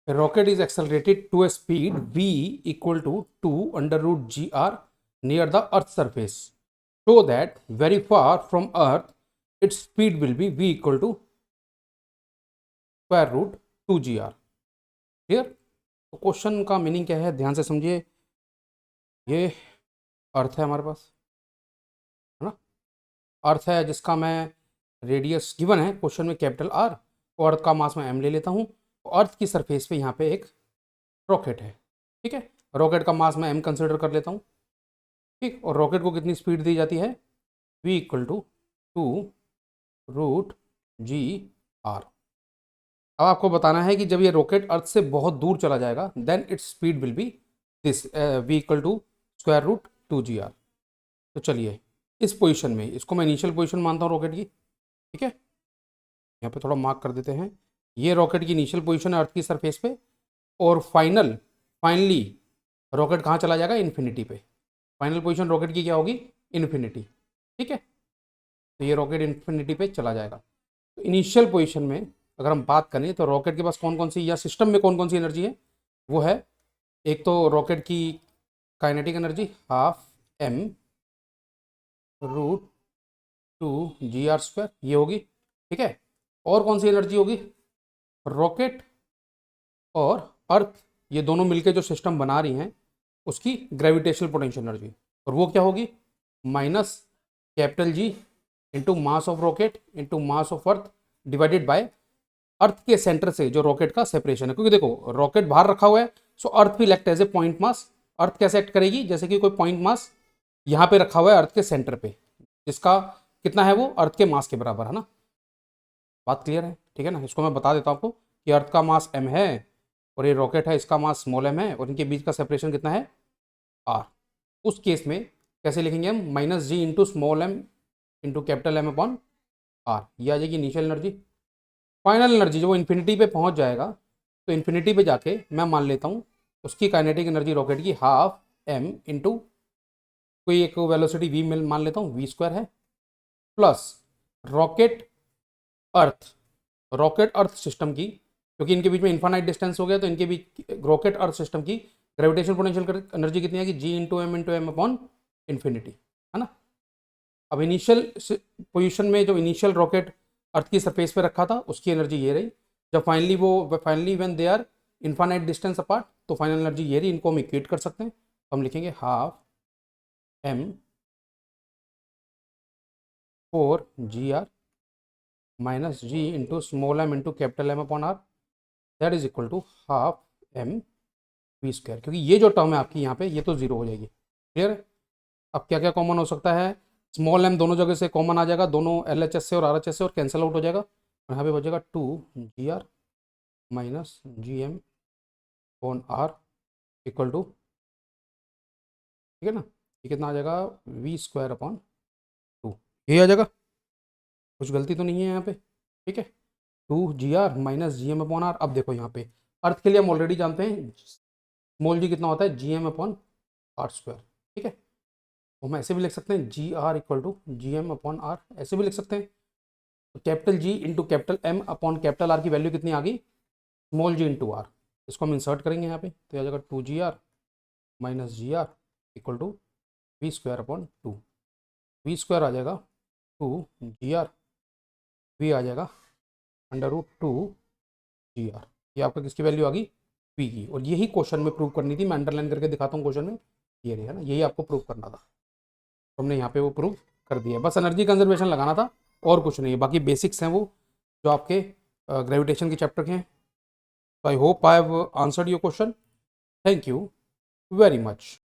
A rocket is accelerated to a speed v equal to 2 under root gr near the earth's surface. Show that very far from earth its speed will be v equal to square root 2gr. Clear? तो question का meaning क्या है, ध्यान से समझिए. ये अर्थ है हमारे पास, है ना. अर्थ है जिसका मैं रेडियस गिवन है क्वेश्चन में कैपिटल आर, और अर्थ का मास मैं एम ले लेता हूँ. अर्थ की सरफेस पे यहाँ पे एक रॉकेट है. ठीक है, रॉकेट का मास मैं एम कंसिडर कर लेता हूँ. ठीक, और रॉकेट को कितनी स्पीड दी जाती है, v equal to 2 root g r. अब आपको बताना है कि जब ये रॉकेट अर्थ से बहुत दूर चला जाएगा then its speed will be this v equal to square root 2gr. तो चलिए इस पोजीशन में, इसको मैं इनिशियल पोजीशन मानता हूँ रॉकेट की. ठीक है, यहाँ पे थोड़ा मार्क कर देते हैं. ये रॉकेट की इनिशियल पोजीशन है अर्थ की सरफेस पे, और फाइनली रॉकेट कहाँ चला जाएगा, इन्फिनिटी पे. फाइनल पोजीशन रॉकेट की क्या होगी, इन्फिनिटी. ठीक है, तो ये रॉकेट इन्फिनिटी पे चला जाएगा. तो इनिशियल पोजीशन में अगर हम बात करें तो रॉकेट के पास कौन कौन सी, या सिस्टम में कौन कौन सी एनर्जी है, वो है एक तो रॉकेट की kinetic energy half m root 2gr square, ये होगी. ठीक है, और कौन सी एनर्जी होगी, रॉकेट और अर्थ ये दोनों मिलकर जो सिस्टम बना रही हैं उसकी ग्रेविटेशनल पोटेंशियल एनर्जी, और वो क्या होगी, minus capital G into mass of rocket into mass of earth divided by earth के सेंटर से जो रॉकेट का सेपरेशन है. क्योंकि देखो रॉकेट बाहर रखा हुआ है, सो अर्थ भी act as a point mass. Earth कैसे एक्ट करेगी, जैसे कि कोई पॉइंट मास यहाँ पे रखा हुआ है अर्थ के सेंटर पे, जिसका कितना है, वो अर्थ के मास के बराबर है ना. बात क्लियर है, ठीक है ना. इसको मैं बता देता हूँ आपको कि अर्थ का मास m है और ये रॉकेट है, इसका मास स्मॉल m है, और इनके बीच का सेपरेशन कितना है, r. उस केस में कैसे लिखेंगे हम, माइनस जी into small m into capital M upon r. ये आ जाएगी इनिशियल एनर्जी. फाइनल एनर्जी जो वो इन्फिनिटी पे पहुंच जाएगा, तो इन्फिनिटी पे जाके मैं मान लेता हूँ उसकी काइनेटिक एनर्जी रॉकेट की हाफ m इंटू कोई एक वेलोसिटी v मिल मान लेता हूँ, v स्क्वायर है, प्लस रॉकेट अर्थ सिस्टम की, क्योंकि इनके बीच में इन्फानाइट डिस्टेंस हो गया, तो इनके बीच रॉकेट अर्थ सिस्टम की ग्रेविटेशन पोटेंशियल एनर्जी कितनी आएगी, जी इंटू एम अपॉन इन्फिनिटी, है ना. अब इनिशियल पोजीशन में जो इनिशियल रॉकेट अर्थ की सरफेस पे रखा था उसकी एनर्जी ये रही. जब finally when they are infinite distance apart, तो फाइनल एनर्जी ये रही. इनको हम इक्वेट कर सकते हैं, हम लिखेंगे half m 4gr minus ji into small m into capital M upon r, that is equal to half m v square. क्योंकि ये जो टर्म है आपकी यहाँ पे, ये तो जीरो हो जाएगी. क्लियर है. अब क्या क्या कॉमन हो सकता है, स्मॉल m दोनों जगह से कॉमन आ जाएगा, दोनों LHS से और RHS से, और कैंसिल आउट हो जाएगा. और यहाँ पे बचेगा 2gr minus gm upon r equal to, ठीक है ना, ये कितना आ जाएगा, v स्क्वायर अपॉन 2. ये आ जाएगा, कुछ गलती तो नहीं है यहाँ पे. ठीक है, 2gr minus gm upon r. अब देखो यहाँ पे अर्थ के लिए हम ऑलरेडी जानते हैं स्मॉल g कितना होता है, gm अपॉन r स्क्वायर. ठीक है, तो हम ऐसे भी लिख सकते हैं gr equal to gm upon r, ऐसे भी लिख सकते हैं. तो capital G into capital M upon capital R की वैल्यू कितनी आ गई, स्मॉल g इंटू r. इसको हम इंसर्ट करेंगे यहाँ पे, तो आ जाएगा 2gr minus gr equal to v square upon 2. v square आ जाएगा 2gr, v आ जाएगा अंडर रूट 2gr. ये आपका किसकी वैल्यू आ गई, v की. और यही क्वेश्चन में प्रूव करनी थी, मैं अंडरलाइन करके दिखाता हूँ क्वेश्चन में, ये रही है ना, यही आपको प्रूव करना था. तो हमने यहाँ पे वो प्रूव कर दिया. बस एनर्जी कंजर्वेशन लगाना था और कुछ नहीं है. बाकी बेसिक्स हैं वो जो आपके ग्रेविटेशन के चैप्टर के हैं. तो I hope I have answered your question. Thank you very much.